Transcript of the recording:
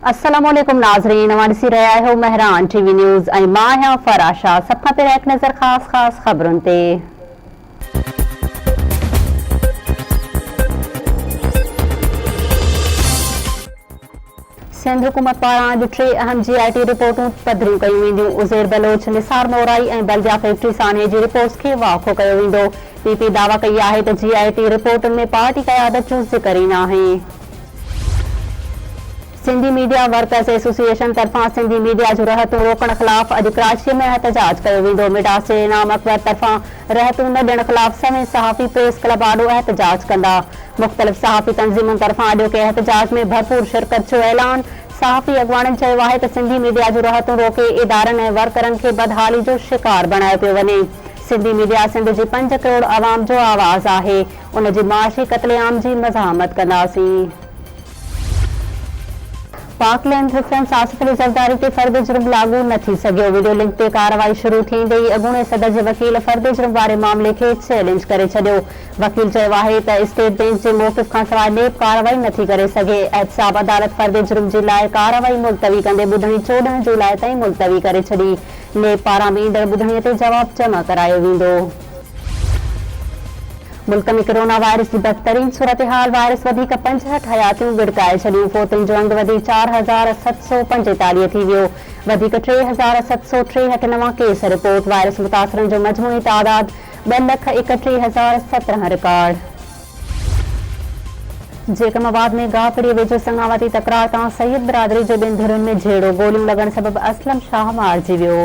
अस्सलामुअलैकुम नाज़रीन, सी रहा है महरान टीवी न्यूज़ ऐं मां आहियां फराशा। सब खां पहिरियों एक नज़र ख़ास ख़बरुनि ते। सिंध हुकूमत पारां अॼु 3 अहम GIT रिपोर्टूं पधरियूं कयूं वेंदियूं। उज़ैर बलोच, निसार मोराई ऐं बल्दिया फैक्ट्री साने जी रिपोर्ट्स खे वाक़ो कयो वेंदो। PP दावा कई आहे त GIT रिपोर्टुनि में पार्टी क़यादत जो ज़िक्र ई नाहे। सिंधी मीडिया वर्कर्स एसोसिएशन तरफां सिंधी मीडिया जो रहतूं रोकण ख़िलाफ़ अॼु कराची में एहतजाज कयो वेंदो। मिडास जे इनाम अकबर तरफां रहतूं न ॾियण ख़िलाफ़ समें सहाफ़ी प्रेस क्लब आॾो एहतजाज कंदा। मुख़्तलिफ़ सहाफ़ी तंज़ीमुनि तरफां अॼोके एहतजाज में भरपूर शिरकत जो ऐलान। सहाफ़ी अॻवाननि चयो आहे त सिंधी मीडिया जो रहतूं रोके इदारनि ऐं वर्करनि खे बदहाली जो शिकार बणायो पियो वञे। सिंधी मीडिया सिंध जी 5 करोड़ आवाम जो आवाज़ आहे। उन जी माशी क़त्लेआम जी मज़ाहमत कंदासीं। पाकलैंड डिफेंस आसिफ अली ज़रदारी ते फ़र्द जुर्म लागू न थी सघियो। वीडियो लिंक ते कार्रवाई शुरू थींदे ई अॻूणे सदर जे वकील फ़र्द जुर्म वारे मामले खे चैलेंज करे छॾियो। वकील चयो आहे त स्टेट बेंच जे मौक़िफ़ खां सवाइ नेब कार्रवाई नथी करे सघे। एहतसाब अदालत फ़र्द जुर्म जे लाइ कार्रवाई मुलतवी कंदे ॿुधणी 14 जुलाई ताईं मुलतवी करे छॾी। नेब पारां बि ईंदड़ ॿुधणीअ ते जवाब जमा करायो वेंदो। मुल्क में कोरोना वायरस की बदतरीन सूरत हाल। वायरस वधीक 65 हयातियूं विड़काए छॾियूं। फोतुनि जो अंग वधी 4745 थी वियो। वधीक 3763 नवां केस रिपोर्ट। वायरस मुतासिरनि जो मजमूई तादाद 2,31,017 रिकॉर्ड। जेकमाबाद में गाहपड़ी वेझो संगावती तकरार तां सईद बिरादरी जे 2 धुरनि में झेड़ो। गोलियूं लॻण सबबि असलम शाह मारिजी वियो।